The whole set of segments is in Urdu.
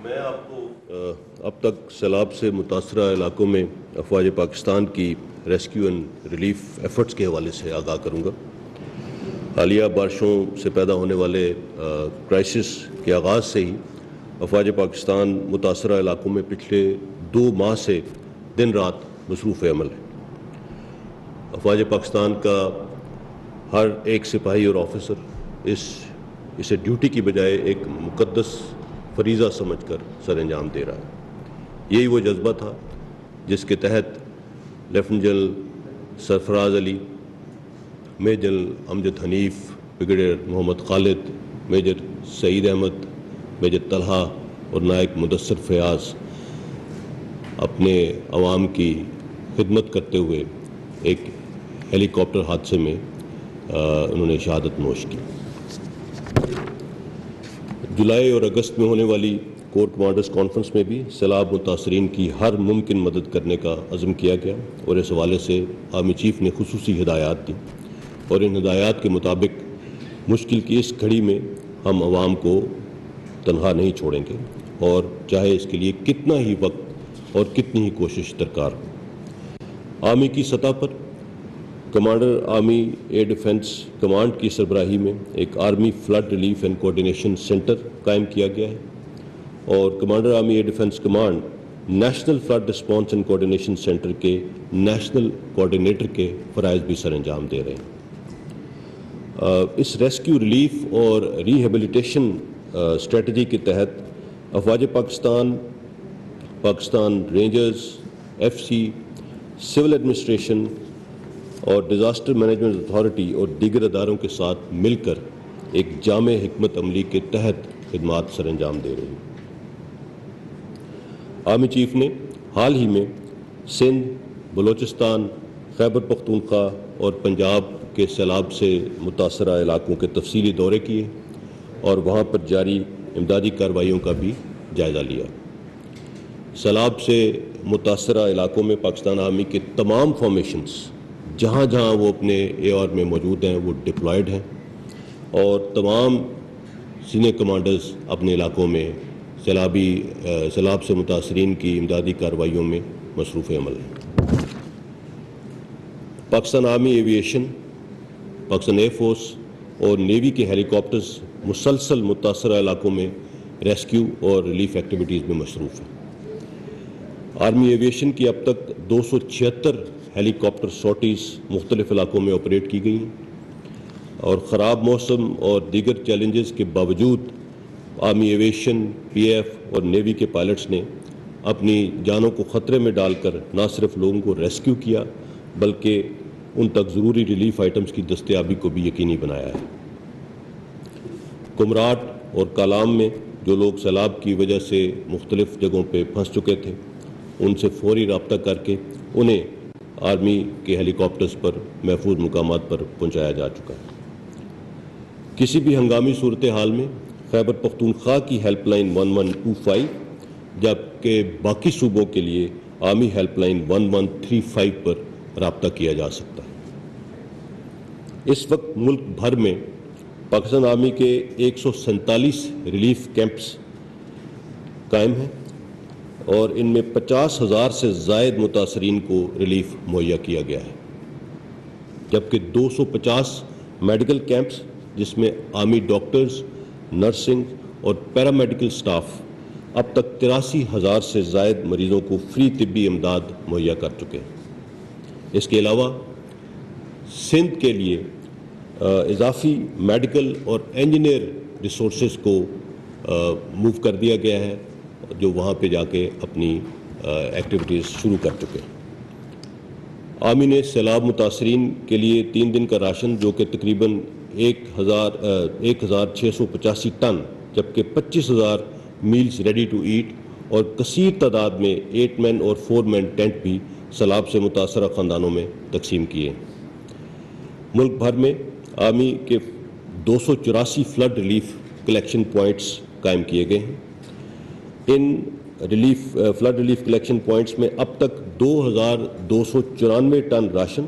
میں آپ کو اب تک سیلاب سے متاثرہ علاقوں میں افواج پاکستان کی ریسکیو اینڈ ریلیف ایفرٹس کے حوالے سے آگاہ کروں گا۔ حالیہ بارشوں سے پیدا ہونے والے کرائسس کے آغاز سے ہی افواج پاکستان متاثرہ علاقوں میں پچھلے 2 ماہ سے دن رات مصروف عمل ہے۔ افواج پاکستان کا ہر ایک سپاہی اور آفیسر اسے ڈیوٹی کی بجائے ایک مقدس فریضہ سمجھ کر سر انجام دے رہا ہے۔ یہی وہ جذبہ تھا جس کے تحت لیفٹیننٹ جنرل سرفراز علی، میجر جنرل امجد حنیف، بریگیڈیئر محمد خالد، میجر سعید احمد، میجر طلحہ اور نائک مدثر فیاض اپنے عوام کی خدمت کرتے ہوئے ایک ہیلی کاپٹر حادثے میں انہوں نے شہادت نوش کی۔ جولائی اور اگست میں ہونے والی کور کمانڈرز کانفرنس میں بھی سیلاب متاثرین کی ہر ممکن مدد کرنے کا عزم کیا گیا اور اس حوالے سے آرمی چیف نے خصوصی ہدایات دی، اور ان ہدایات کے مطابق مشکل کی اس گھڑی میں ہم عوام کو تنہا نہیں چھوڑیں گے، اور چاہے اس کے لیے کتنا ہی وقت اور کتنی ہی کوشش درکار ہو۔ آرمی کی سطح پر commander army air defence command کی سربراہی میں ایک army flood relief and coordination centre قائم کیا گیا ہے، اور commander army air defence command national flood response and coordination centre کے نیشنل کوارڈینیٹر کے فرائض بھی سر انجام دے رہے ہیں۔ اس ریسکیو ریلیف اور ریہیبلیٹیشن اسٹریٹجی کے تحت افواج Pakistan, Pakistan rangers, F C, civil administration اور ڈیزاسٹر مینجمنٹ اتھارٹی اور دیگر اداروں کے ساتھ مل کر ایک جامع حکمت عملی کے تحت خدمات سر انجام دے رہی ہیں۔ آرمی چیف نے حال ہی میں سندھ، بلوچستان، خیبر پختونخوا اور پنجاب کے سیلاب سے متاثرہ علاقوں کے تفصیلی دورے کیے اور وہاں پر جاری امدادی کارروائیوں کا بھی جائزہ لیا۔ سیلاب سے متاثرہ علاقوں میں پاکستان آرمی کے تمام فارمیشنز جہاں جہاں وہ اپنے اے آر میں موجود ہیں وہ ڈپلائیڈ ہیں، اور تمام سینئر کمانڈرز اپنے علاقوں میں سیلاب سے متاثرین کی امدادی کارروائیوں میں مصروف عمل ہیں۔ Pakistan army aviation, Pakistan air force اور نیوی کے ہیلی کاپٹرز مسلسل متاثرہ علاقوں میں ریسکیو اور ریلیف ایکٹیویٹیز میں مصروف ہیں۔ آرمی ایویشن کی اب تک 276 ہیلی کاپٹر سارٹیز مختلف علاقوں میں آپریٹ کی گئی ہیں، اور خراب موسم اور دیگر چیلنجز کے باوجود آرمی ایویشن، پی ایف اور نیوی کے پائلٹس نے اپنی جانوں کو خطرے میں ڈال کر نہ صرف لوگوں کو ریسکیو کیا بلکہ ان تک ضروری ریلیف آئٹمز کی دستیابی کو بھی یقینی بنایا ہے۔ کمراٹ اور کالام میں جو لوگ سیلاب کی وجہ سے مختلف جگہوں پہ پھنس چکے تھے، ان سے فوری رابطہ کر کے انہیں آرمی کے ہیلی کاپٹرز پر محفوظ مقامات پر پہنچایا جا چکا ہے۔ کسی بھی ہنگامی صورتحال میں خیبر پختونخوا کی ہیلپ لائن 1125 جبکہ باقی صوبوں کے لیے آرمی ہیلپ لائن 1135 پر رابطہ کیا جا سکتا ہے۔ اس وقت ملک بھر میں پاکستان آرمی کے 147 ریلیف کیمپس قائم ہیں، اور ان میں 50,000 سے زائد متاثرین کو ریلیف مہیا کیا گیا ہے، جبکہ 250 میڈیکل کیمپس جس میں آرمی ڈاکٹرز، نرسنگ اور پیرامیڈیکل سٹاف اب تک 83,000 سے زائد مریضوں کو فری طبی امداد مہیا کر چکے ہیں۔ اس کے علاوہ سندھ کے لیے اضافی میڈیکل اور انجینئر ریسورسز کو موو کر دیا گیا ہے، جو وہاں پہ جا کے اپنی ایکٹیویٹیز شروع کر چکے ہیں۔ آرمی نے سیلاب متاثرین کے لیے 3 دن کا راشن جو کہ تقریباً 1,685 ٹن جبکہ 25,000 میلز ریڈی ٹو ایٹ اور کثیر تعداد میں 8 مین اور 4 مین ٹینٹ بھی سیلاب سے متاثرہ خاندانوں میں تقسیم کیے۔ ملک بھر میں آرمی کے 284 فلڈ ریلیف کلیکشن پوائنٹس قائم کیے گئے ہیں۔ ان فلڈ ریلیف کلیکشن پوائنٹس میں اب تک 2,294 ٹن راشن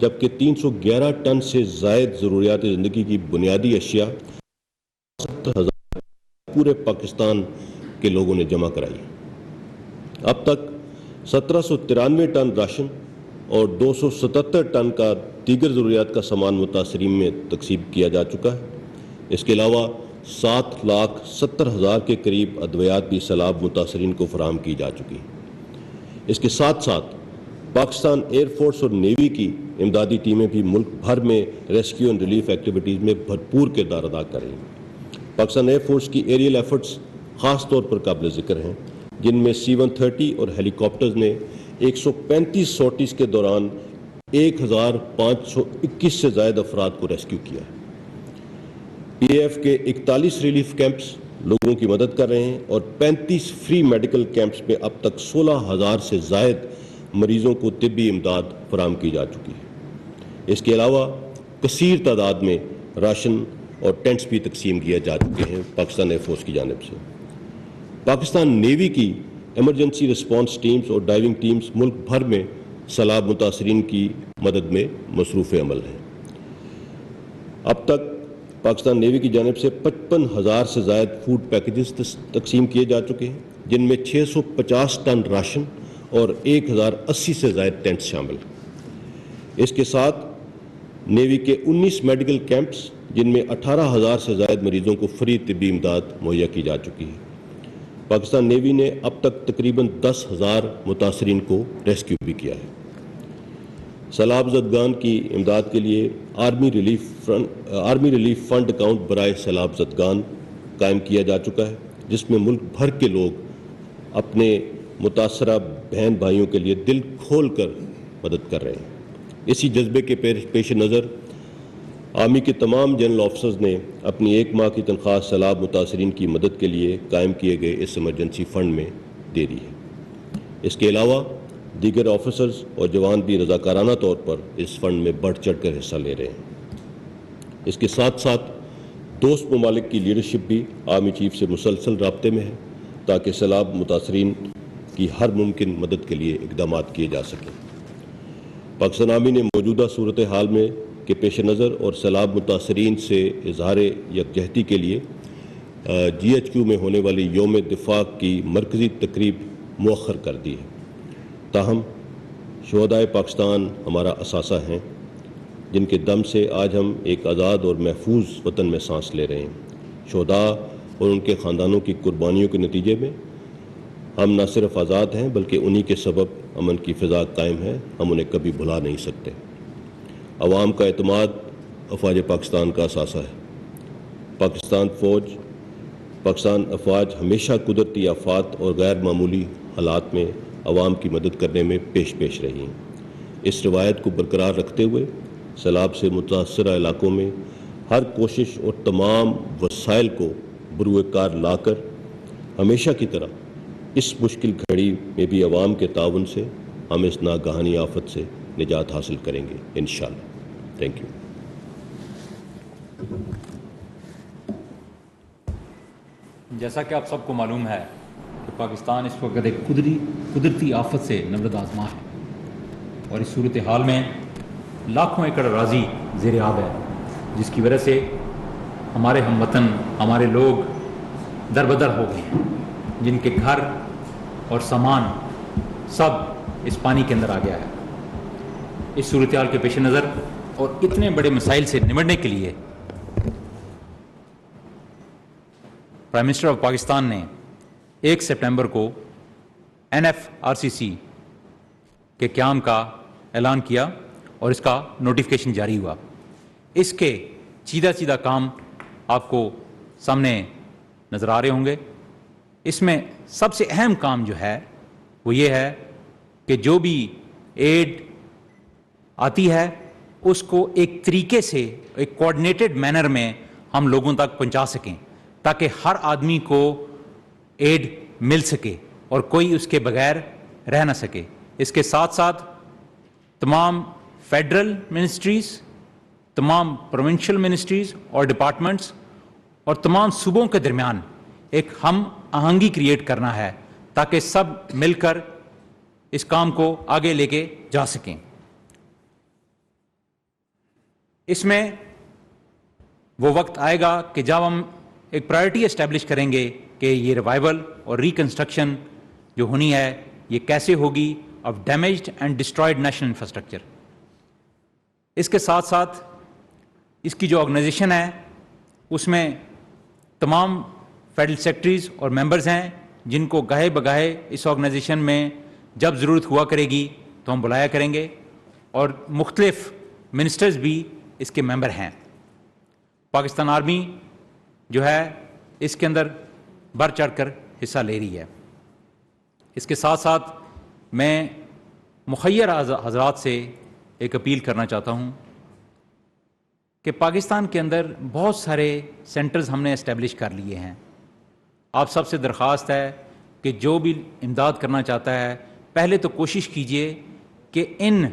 جبکہ 311 ٹن سے زائد ضروریات زندگی کی بنیادی اشیاء پورے پاکستان کے لوگوں نے جمع کرائی ہے۔ اب تک 1793 ٹن راشن اور 277 ٹن کا دیگر ضروریات کا سامان متاثرین میں تقسیم کیا جا چکا ہے۔ اس کے علاوہ 7,70,000 کے قریب ادویات بھی سیلاب متاثرین کو فراہم کی جا چکی ہیں۔ اس کے ساتھ ساتھ پاکستان ایئر فورس اور نیوی کی امدادی ٹیمیں بھی ملک بھر میں ریسکیو اینڈ ریلیف ایکٹیویٹیز میں بھرپور کردار ادا کر رہی ہیں۔ پاکستان ایئر فورس کی ایریل ایفرٹس خاص طور پر قابل ذکر ہیں، جن میں C-130 اور ہیلی کاپٹرز نے 135 سارٹیز کے دوران 1,521 سے زائد افراد کو ریسکیو کیا ہے۔ PAF کے 41 ریلیف کیمپس لوگوں کی مدد کر رہے ہیں اور 35 فری میڈیکل کیمپس میں اب تک 16,000 سے زائد مریضوں کو طبی امداد فراہم کی جا چکی ہے۔ اس کے علاوہ کثیر تعداد میں راشن اور ٹینٹس بھی تقسیم کیے جا چکے ہیں پاکستان ایئر فورس کی جانب سے۔ پاکستان نیوی کی ایمرجنسی رسپانس ٹیمز اور ڈائیونگ ٹیمز ملک بھر میں سیلاب متاثرین کی مدد میں مصروف عمل ہیں۔ اب تک پاکستان نیوی کی جانب سے 55,000 سے زائد فوڈ پیکیجز تقسیم کیے جا چکے ہیں، جن میں 650 ٹن راشن اور 1,080 سے زائد ٹینٹس شامل ہیں۔ اس کے ساتھ نیوی کے 19 میڈیکل کیمپس، جن میں 18,000 سے زائد مریضوں کو فری طبی امداد مہیا کی جا چکی ہے۔ پاکستان نیوی نے اب تک تقریباً 10,000 متاثرین کو ریسکیو بھی کیا ہے۔ سیلاب زدگان کی امداد کے لیے آرمی ریلیف فنڈ اکاؤنٹ برائے سیلاب زدگان قائم کیا جا چکا ہے، جس میں ملک بھر کے لوگ اپنے متاثرہ بہن بھائیوں کے لیے دل کھول کر مدد کر رہے ہیں۔ اسی جذبے کے پیش نظر آرمی کے تمام جنرل آفیسرز نے اپنی 1 ماہ کی تنخواہ سیلاب متاثرین کی مدد کے لیے قائم کیے گئے اس ایمرجنسی فنڈ میں دے دی ہے۔ اس کے علاوہ دیگر آفیسرز اور جوان بھی رضاکارانہ طور پر اس فنڈ میں بڑھ چڑھ کر حصہ لے رہے ہیں۔ اس کے ساتھ ساتھ دوست ممالک کی لیڈرشپ بھی آرمی چیف سے مسلسل رابطے میں ہے، تاکہ سیلاب متاثرین کی ہر ممکن مدد کے لیے اقدامات کیے جا سکیں۔ پاکستان آرمی نے موجودہ صورتحال میں کے پیش نظر اور سیلاب متاثرین سے اظہار یکجہتی کے لیے GHQ میں ہونے والی یوم دفاع کی مرکزی تقریب مؤخر کر دی ہے۔ تاہم شہدائے پاکستان ہمارا اثاثہ ہیں، جن کے دم سے آج ہم ایک آزاد اور محفوظ وطن میں سانس لے رہے ہیں۔ شہداء اور ان کے خاندانوں کی قربانیوں کے نتیجے میں ہم نہ صرف آزاد ہیں، بلکہ انہی کے سبب امن کی فضا قائم ہے۔ ہم انہیں کبھی بھلا نہیں سکتے۔ عوام کا اعتماد افواج پاکستان کا اثاثہ ہے۔ پاکستان افواج ہمیشہ قدرتی آفات اور غیر معمولی حالات میں عوام کی مدد کرنے میں پیش رہی ہیں۔ اس روایت کو برقرار رکھتے ہوئے سیلاب سے متاثرہ علاقوں میں ہر کوشش اور تمام وسائل کو بروئے کار لا کر ہمیشہ کی طرح اس مشکل گھڑی میں بھی عوام کے تعاون سے ہم اس ناگہانی آفت سے نجات حاصل کریں گے انشاءاللہ۔ Thank you. جیسا کہ آپ سب کو معلوم ہے کہ پاکستان اس وقت ایک قدرتی آفت سے نبرد آزما ہے، اور اس صورتحال میں لاکھوں ایکڑ اراضی زیر آب ہے، جس کی وجہ سے ہمارے ہم وطن، ہمارے لوگ دربدر ہو گئے ہیں، جن کے گھر اور سامان سب اس پانی کے اندر آ گیا ہے۔ اس صورتحال کے پیش نظر اور اتنے بڑے مسائل سے نمٹنے کے لیے پرائم منسٹر آف پاکستان نے 1 سپٹمبر کو NFRCC کے قیام کا اعلان کیا اور اس کا نوٹیفیکیشن جاری ہوا۔ اس کے سیدھا کام آپ کو سامنے نظر آ رہے ہوں گے۔ اس میں سب سے اہم کام جو ہے وہ یہ ہے کہ جو بھی ایڈ آتی ہے اس کو ایک طریقے سے، ایک کوآرڈینیٹڈ مینر میں ہم لوگوں تک پہنچا سکیں، تاکہ ہر آدمی کو ایڈ مل سکے اور کوئی اس کے بغیر رہ نہ سکے۔ اس کے ساتھ ساتھ تمام فیڈرل منسٹریز، تمام پروونشل منسٹریز اور ڈپارٹمنٹس اور تمام صوبوں کے درمیان ایک ہم آہنگی کریٹ کرنا ہے، تاکہ سب مل کر اس کام کو آگے لے کے جا سکیں۔ اس میں وہ وقت آئے گا کہ جب ہم ایک پرائرٹی اسٹیبلش کریں گے کہ یہ ریوائول اور ریکنسٹرکشن جو ہونی ہے یہ کیسے ہوگی of damaged and destroyed national infrastructure. اس کے ساتھ ساتھ اس کی جو آرگنائزیشن ہے اس میں تمام فیڈرل سیکرٹریز اور ممبرز ہیں جن کو گاہے بگاہے اس آرگنائزیشن میں جب ضرورت ہوا کرے گی تو ہم بلایا کریں گے، اور مختلف منسٹرز بھی اس کے ممبر ہیں. پاکستان آرمی جو ہے اس کے اندر بڑھ چڑھ کر حصہ لے رہی ہے. اس کے ساتھ ساتھ میں مخیر حضرات سے ایک اپیل کرنا چاہتا ہوں کہ پاکستان کے اندر بہت سارے سینٹرز ہم نے اسٹیبلش کر لیے ہیں. آپ سب سے درخواست ہے کہ جو بھی امداد کرنا چاہتا ہے پہلے تو کوشش کیجئے کہ ان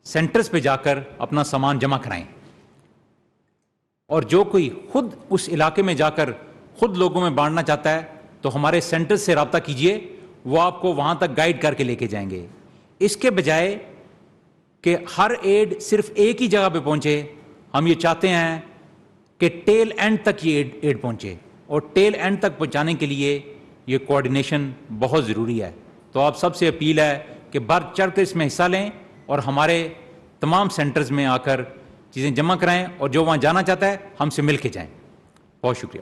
سینٹرز پہ جا کر اپنا سامان جمع کرائیں، اور جو کوئی خود اس علاقے میں جا کر خود لوگوں میں بانٹنا چاہتا ہے تو ہمارے سینٹرز سے رابطہ کیجئے، وہ آپ کو وہاں تک گائیڈ کر کے لے کے جائیں گے. اس کے بجائے کہ ہر ایڈ صرف ایک ہی جگہ پہ پہنچے، ہم یہ چاہتے ہیں کہ ٹیل اینڈ تک یہ ایڈ پہنچے، اور ٹیل اینڈ تک پہنچانے کے لیے یہ کوآرڈینیشن بہت ضروری ہے. تو آپ سب سے اپیل ہے کہ بڑھ چڑھ کر اس میں حصہ لیں اور ہمارے تمام سینٹرز میں آ کر چیزیں جمع کرائیں، اور جو وہاں جانا چاہتا ہے ہم سے مل کے جائیں. بہت شکریہ.